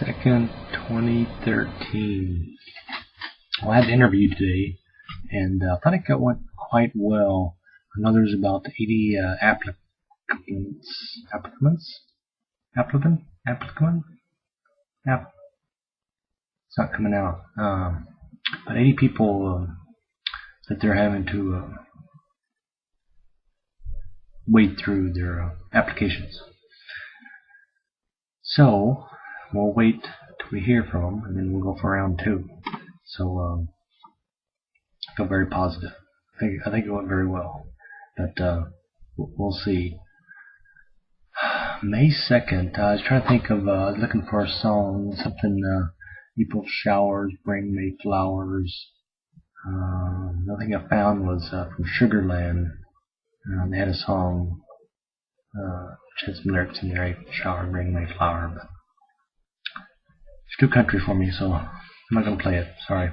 2nd, 2013. Well, I had an interview today, and I thought it went quite well. I know there's about 80 applicants. It's not coming out. But 80 people that they're having to wade through their applications. So we'll wait till we hear from them, and then we'll go for round 2. So I feel very positive. I think it went very well, but we'll see. May 2nd. I was trying to think of looking for a song, something. April showers bring May flowers. Nothing I found was from Sugarland. They had a song which had some lyrics in there. April showers bring May flower, but it's too country for me, so I'm not going to play it. Sorry.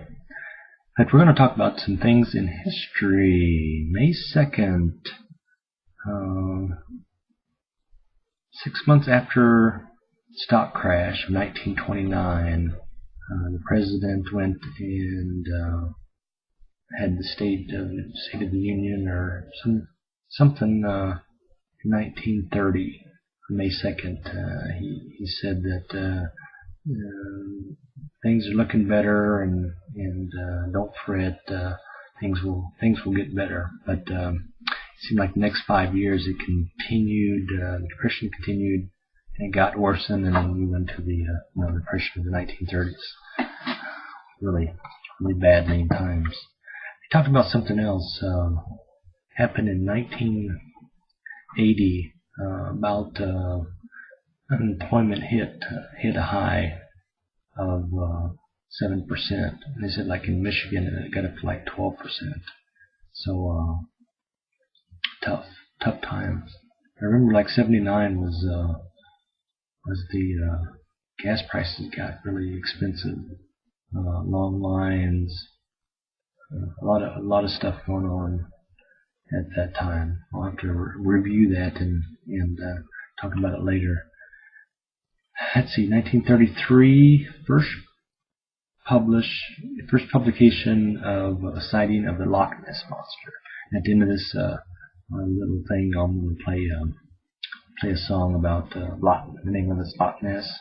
But we're going to talk about some things in history. May 2nd. 6 months after stock crash of 1929, the president went and had the State of the Union or something in 1930. On May 2nd, he said that things are looking better, and don't fret, things will get better. But it seemed like the next 5 years it continued, the depression continued, and it got worse, and then we went to the depression of the 1930s. Really bad many times. We talked about something else happened in 1980 about unemployment hit a high of 7%. And they said like in Michigan it got up to like 12%. So tough times. I remember like 79 was the gas prices got really expensive. Long lines, a lot of stuff going on at that time. I'll have to review that and talk about it later. Let's see, 1933, first publication of a sighting of the Loch Ness Monster. And at the end of this little thing, I'm going to play a song about the name of this Loch Ness.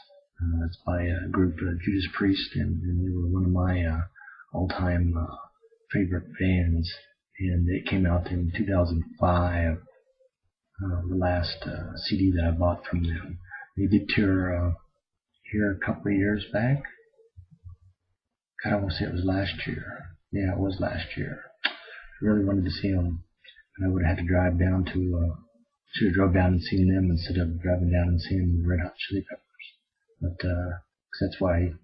It's by a group, Judas Priest, and they were one of my all-time favorite bands. And it came out in 2005, the last CD that I bought from them. They did tour here a couple of years back. God, I want to say it was last year. Yeah, it was last year. I really wanted to see them, and I would have had to drive down should have drove down and seen them instead of driving down and seeing the Red Hot Chili Peppers. But cause that's why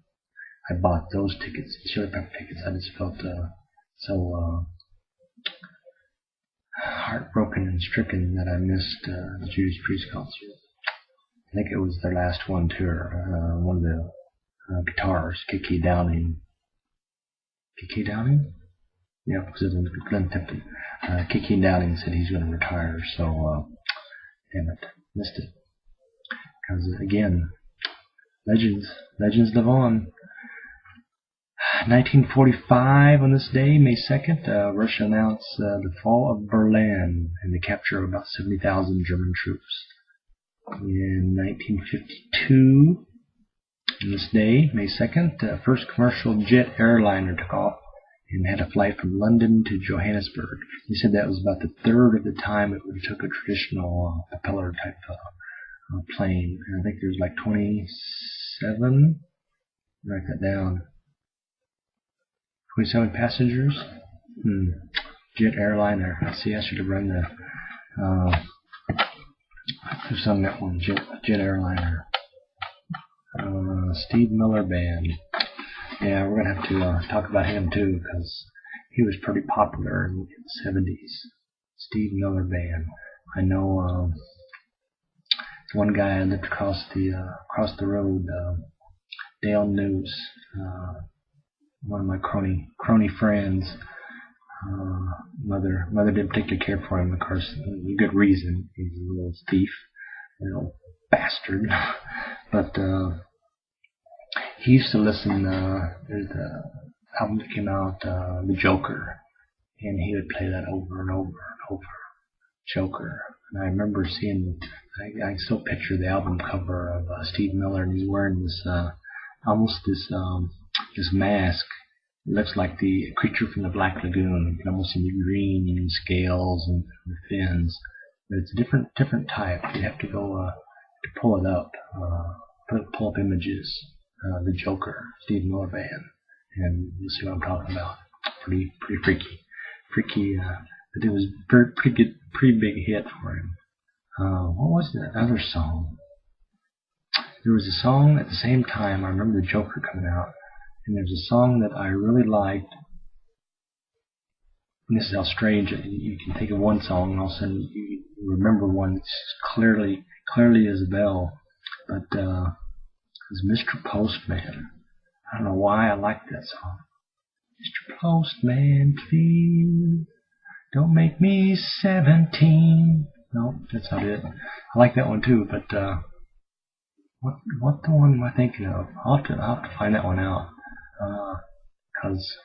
I bought those tickets, Chili Pepper tickets. I just felt so heartbroken and stricken that I missed the Judas Priest concert. I think it was their last one tour. One of the guitarists, Kiki Downing? Yeah, because it was Glenn Tipton. Kiki Downing said he's going to retire, so damn it, missed it. Because again, legends live on. 1945, on this day, May 2nd, Russia announced the fall of Berlin and the capture of about 70,000 German troops. In 1952, on this day, May 2nd, first commercial jet airliner took off and had a flight from London to Johannesburg. He said that was about the third of the time it would have took a traditional propeller type plane. And I think there's like 27. Write that down. 27 passengers. Jet airliner. See, I should have run the. Who's on that one? Jet airliner. Steve Miller Band. Yeah, we're gonna have to talk about him too, because he was pretty popular in the 70s. Steve Miller Band. I know one guy I lived across the road, Dale News, one of my crony friends. Mother didn't particularly care for him, of course, good reason. He's a little thief, a little bastard. But he used to listen. There's the album that came out, The Joker, and he would play that over and over and over. Joker. And I remember seeing. I still picture the album cover of Steve Miller, and he's wearing this almost this mask. It looks like the creature from the Black Lagoon. You can almost see the green scales and the fins. But it's a different type. You have to go to pull it up, pull up images. The Joker, Steve Miller Band, and you'll see what I'm talking about. Pretty freaky. But it was pretty big hit for him. What was the other song? There was a song at the same time. I remember the Joker coming out, and there's a song that I really liked. And this is how strange you can think of one song, and all of a sudden you remember one that's clearly as a bell. But it was Mr. Postman. I don't know why I like that song. Mr. Postman, please don't make me 17. No, that's not it. I like that one too, but what the one am I thinking of? I'll have to find that one out, because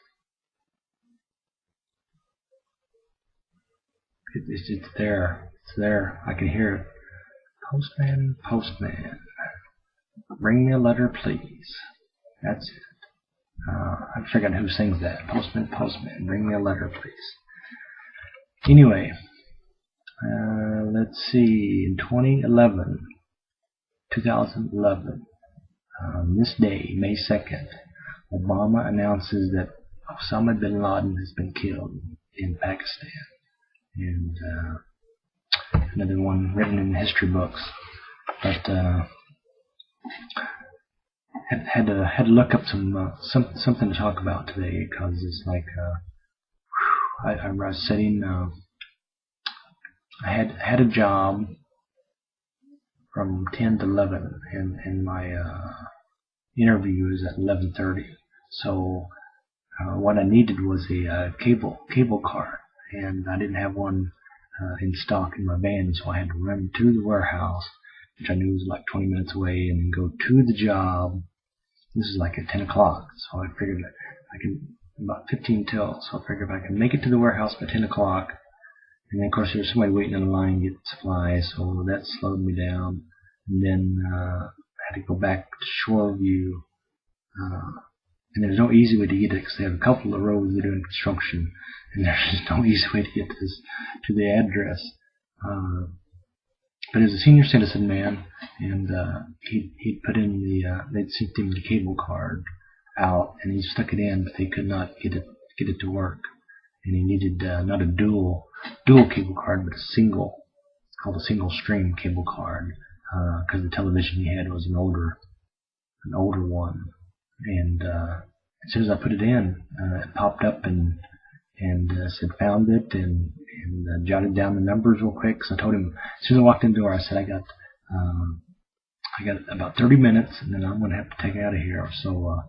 it's there. It's there. I can hear it. Postman, postman, bring me a letter, please. That's it. I forgot who sings that. Postman, postman, bring me a letter, please. Anyway, let's see. In 2011, this day, May 2nd, Obama announces that Osama bin Laden has been killed in Pakistan. And another one written in history books. But had to look up something to talk about today, because it's like I was sitting. I had a job from 10 to 11, and my interview is at 11:30. So what I needed was a cable card, and I didn't have one in stock in my van, so I had to run to the warehouse, which I knew was like 20 minutes away, and then go to the job. This is like at 10 o'clock, so I figured I can, about 15 till, so I figured if I can make it to the warehouse by 10 o'clock, and then of course there was somebody waiting in the line to get supplies, so that slowed me down. And then I had to go back to Shoreview, and there's no easy way to get it, because they have a couple of roads that are in construction, and there's just no easy way to get to the address. But as a senior citizen man, and he'd put in they'd sent him the cable card out, and he stuck it in, but they could not get it to work, and he needed not a dual cable card, but a single. It's called a single stream cable card, because the television he had was an older one, and as soon as I put it in, it popped up and said found it, and jotted down the numbers real quick. So I told him, as soon as I walked in the door, I said, I got about 30 minutes, and then I'm going to have to take out of here. So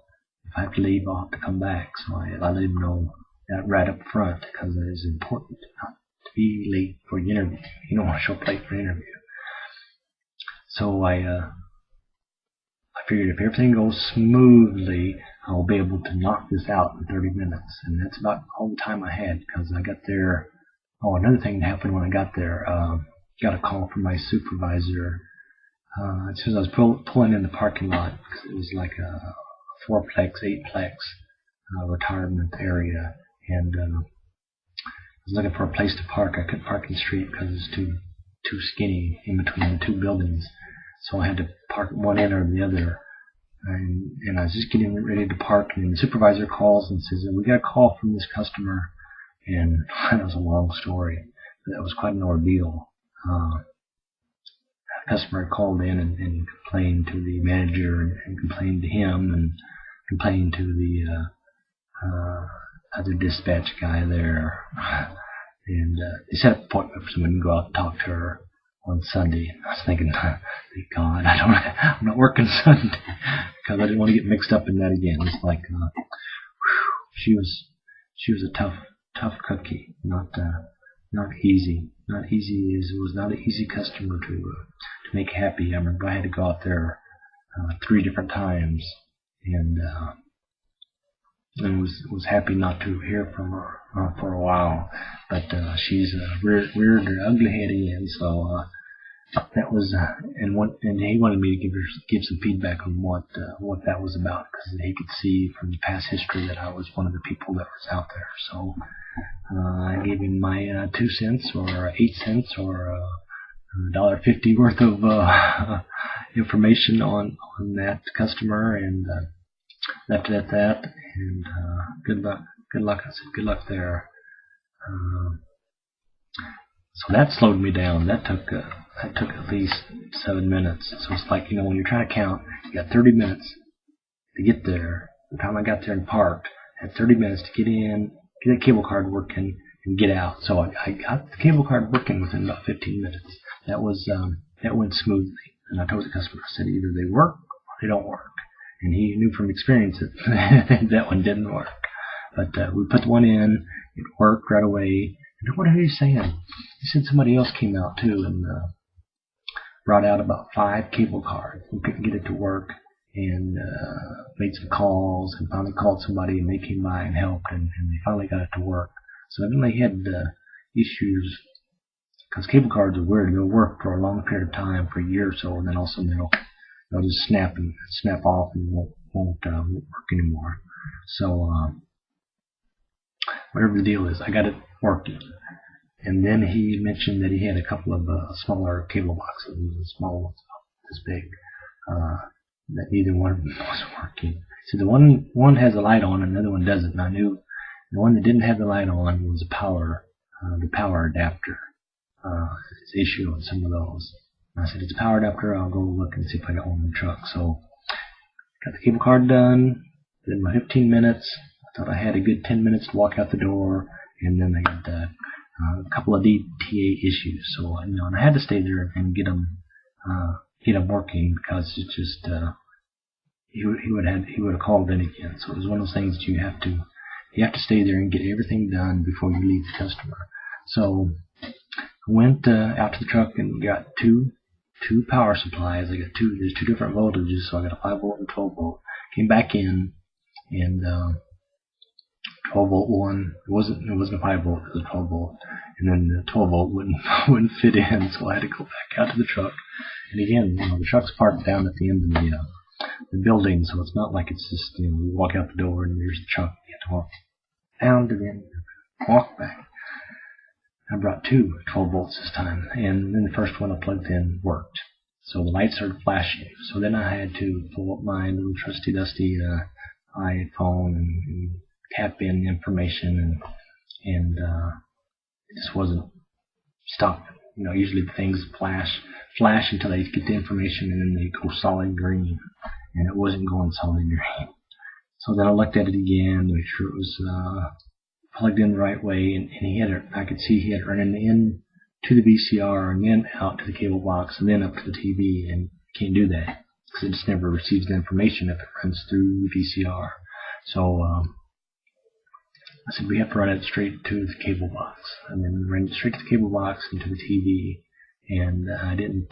if I have to leave, I'll have to come back. So I let him know that right up front, because it is important not to be late for the interview. You don't want to show up late for an interview. So I figured if everything goes smoothly, I'll be able to knock this out in 30 minutes. And that's about all the time I had, because I got there. Oh, another thing that happened when I got there, got a call from my supervisor. As soon as I was pulling in the parking lot, because it was like a 4-plex, 8-plex retirement area, and I was looking for a place to park. I couldn't park in the street because it was too skinny in between the two buildings, so I had to park one end or the other. And I was just getting ready to park, and the supervisor calls and says, "We got a call from this customer." And that was a long story. That was quite an ordeal. A customer called in and complained to the manager, and complained to him, and complained to the other dispatch guy there. And they set up an appointment for someone to go out and talk to her on Sunday. I was thinking, thank God, I'm not working Sunday, because I didn't want to get mixed up in that again. It's like, she was a tough cookie, not easy. Not easy. It was not an easy customer to make happy. I remember I had to go out there 3 different times, and was happy not to hear from her for a while. But she's reared her ugly head again, so that was and he wanted me to give some feedback on what that was about, because he could see from the past history that I was one of the people that was out there. So I gave him my 2 cents or 8 cents or $1.50 worth of information on that customer, and left it at that. And good luck. I said good luck there. So that slowed me down. That took at least 7 minutes. So it's like, when you're trying to count, you got 30 minutes to get there. By the time I got there and parked, I had 30 minutes to get in, get the cable card working, and get out. So I got the cable card working within about 15 minutes. That went smoothly. And I told the customer, I said, either they work or they don't work. And he knew from experience that that one didn't work. But we put the one in, it worked right away. And what are you saying? He said somebody else came out too and brought out about 5 cable cards. We couldn't get it to work, and made some calls and finally called somebody, and they came by and helped, and they finally got it to work. So then they had issues, because cable cards are weird. They'll work for a long period of time, for a year or so, and then all of a sudden they'll just snap off and won't work anymore. So whatever the deal is, I got it working. And then he mentioned that he had a couple of smaller cable boxes, small ones, this big, that neither one of them was working. So the one has a light on and the other one doesn't. And I knew the one that didn't have the light on was the power adapter. It's the issue on some of those. And I said, it's a power adapter. I'll go look and see if I got one in the truck. So got the cable card done. Then my 15 minutes. I thought I had a good 10 minutes to walk out the door, and then I got a couple of DTA issues. So and I had to stay there and get them working, because it's just he would have called in again. So it was one of those things that you have to stay there and get everything done before you leave the customer. So I went out to the truck and got two power supplies. There's 2 different voltages, so I got a 5 volt and 12 volt. Came back in, and 12 volt one, it wasn't a 5 volt, it was a 12 volt, and then the 12 volt wouldn't fit in, so I had to go back out to the truck. And again, the truck's parked down at the end of the building, so it's not like it's just, you walk out the door and there's the truck. You have to walk down to the end, walk back. I brought 2 12 volts this time, and then the first one I plugged in worked. So the lights started flashing. So then I had to pull up my little trusty dusty iPhone and tap in information, and it just wasn't stopping. Usually the things flash until they get the information, and then they go solid green, and it wasn't going solid green. So then I looked at it again to make sure it was plugged in the right way, and I could see he had it running in to the VCR and then out to the cable box and then up to the TV, and you can't do that because it just never receives the information if it runs through the VCR. So I said, we have to run it straight to the cable box, and then ran it straight to the cable box and to the TV. And I didn't,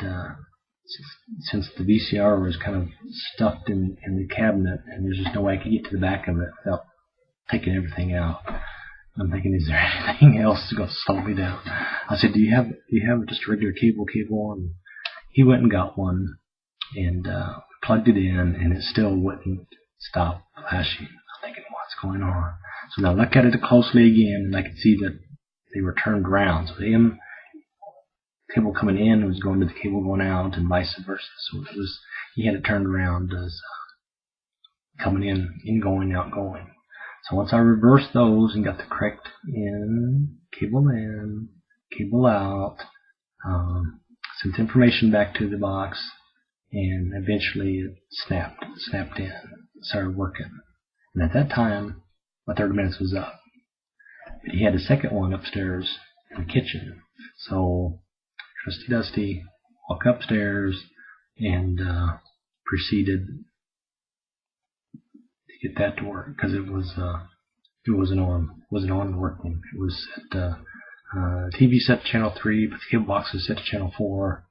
since the VCR was kind of stuffed in the cabinet, and there's just no way I could get to the back of it without taking everything out. I'm thinking, is there anything else that's going to slow me down? I said, do you have just a regular cable? And he went and got one, and plugged it in, and it still wouldn't stop flashing. I'm thinking, what's going on? So now I looked at it closely again, and I could see that they were turned around. So the cable coming in was going to the cable going out, and vice versa. So he had it turned around as coming in, out, going. So once I reversed those and got the correct in, cable out, sent the information back to the box, and eventually it snapped in, started working. And at that time, my 30 minutes was up. But he had a second one upstairs in the kitchen. So Trusty Dusty walked upstairs and proceeded to get that to work, because it wasn't on working. It was at TV set to channel 3, but the cable box was set to channel 4,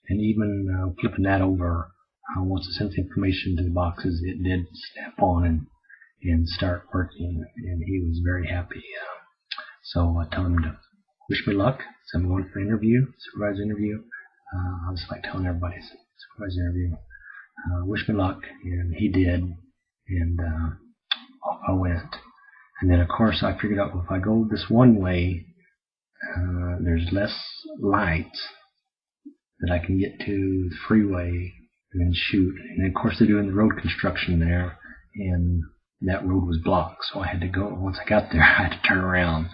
and even flipping that over, once I sent the information to the boxes, it did snap on and start working, and he was very happy. So I told him to wish me luck. So I'm going for an interview, supervisor interview. I was like telling everybody, supervisor interview. Wish me luck, and he did, and off I went. And then of course I figured out if I go this one way, there's less lights that I can get to the freeway and then shoot. And of course they're doing the road construction there, and that road was blocked, so I had to go. Once I got there, I had to turn around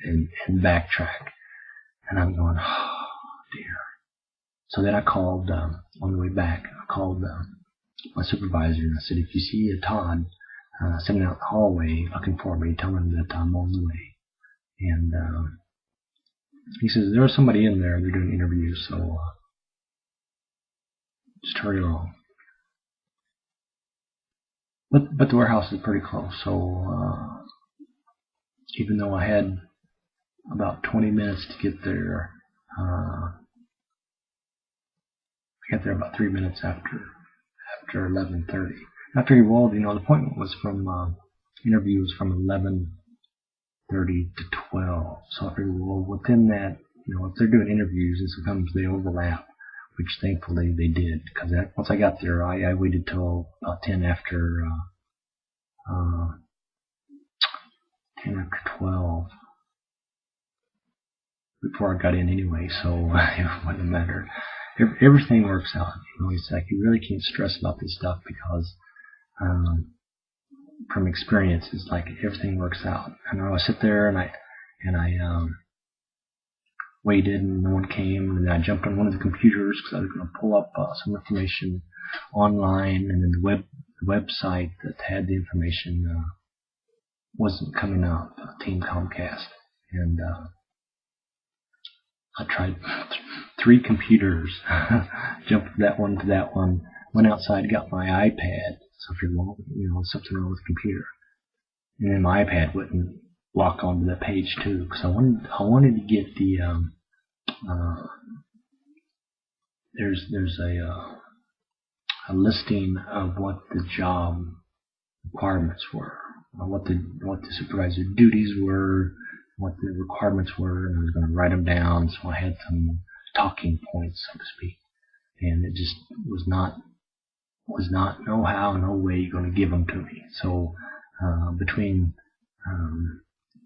and backtrack. And I'm going, oh dear. So then I called, on the way back, I called my supervisor, and I said, if you see Todd sitting out in the hallway looking for me, tell him that I'm on the way. And he says, there's somebody in there, they're doing interviews, so just hurry along. But the warehouse is pretty close, so even though I had about 20 minutes to get there, I got there about 3 minutes after 11:30. I figured, well, the appointment was from interview was from 11:30 to 12. So I figured, well, within that, if they're doing interviews, and sometimes they overlap, which thankfully they did, because once I got there, I waited till about 10 after 12 before I got in anyway, so it wouldn't matter. Everything works out. It's like you really can't stress about this stuff because from experience, it's like everything works out. And I sit there and I waited, and no one came, and then I jumped on one of the computers because I was going to pull up some information online, and then the website that had the information wasn't coming up, Team Comcast, and I tried 3 computers, jumped from that one to that one, went outside, got my iPad, so I figured, well, something wrong with the computer, and then my iPad wouldn't lock onto the page too, because I wanted to get the there's a listing of what the job requirements were, what the supervisor duties were, what the requirements were, and I was going to write them down, so I had some talking points, so to speak. And it just was not no how, no way you're going to give them to me. So between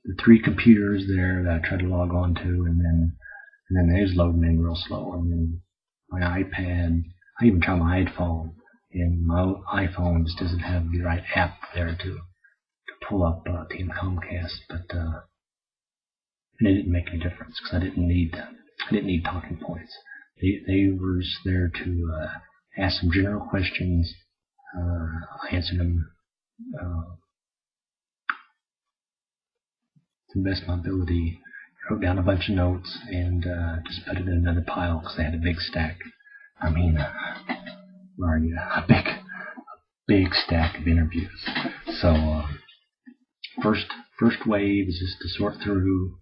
the 3 computers there that I tried to log on to, and then theirs loading in real slow, and then my iPad, I even tried my iPhone, and my iPhone just doesn't have the right app there to pull up Team Comcast, but and it didn't make any difference because I didn't need talking points. They were just there to ask some general questions. I answered them to the best of my ability. Wrote down a bunch of notes and just put it in another pile because they had a big stack. I mean, a big stack of interviews. So first wave is just to sort through,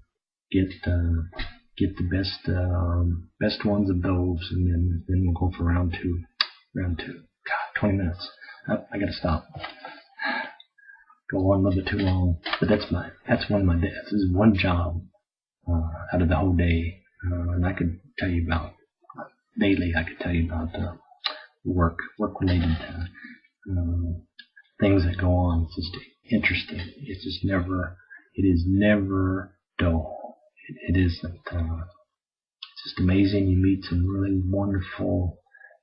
get the best ones of those, and then we'll go for round two. God, 20 minutes. I gotta stop. Go on a little bit too long, but that's one of my days. This is one job out of the whole day, and I could tell you about daily. I could tell you about work related things that go on. It's just interesting. It is never dull. It isn't. It's just amazing. You meet some really wonderful,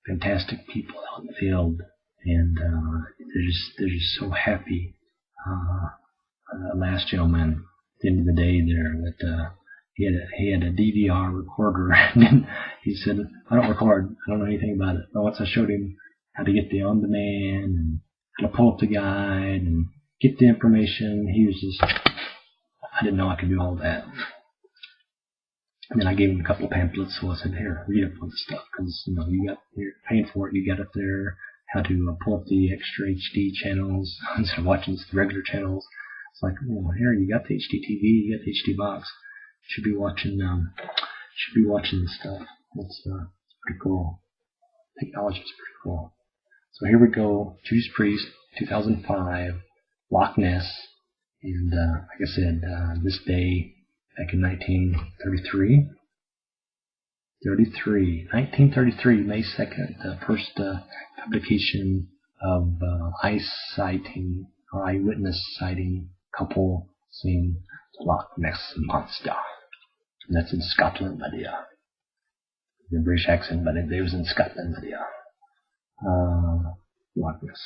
fantastic people out in the field, and they're just so happy. Last gentleman, at the end of the day there, that he had a DVR recorder, and then he said, I don't record, I don't know anything about it. But once I showed him how to get the on-demand and how to pull up the guide and get the information, he was just, I didn't know I could do all that. And then I gave him a couple of pamphlets, so I said, here, read up on the stuff, because you're paying for it, you got up there, how to pull up the extra HD channels instead of watching the regular channels. It's like, well, here, you got the HDTV, you got the HD box. Should be watching this stuff. It's pretty cool. Technology is pretty cool. So here we go, Judas Priest, 2005, Loch Ness, and like I said, this day back in 1933. 1933, May 2nd, the first publication of eyewitness sighting couple seeing the Loch Ness Monster. And that's in Scotland, my dear. The British accent, but it was in Scotland, my dear. Loch Ness.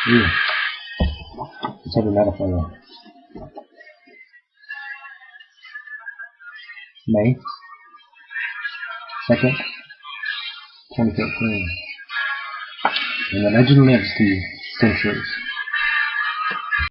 Ew. Let's have another photo. May 2nd, 2013. And the legend lives to centuries.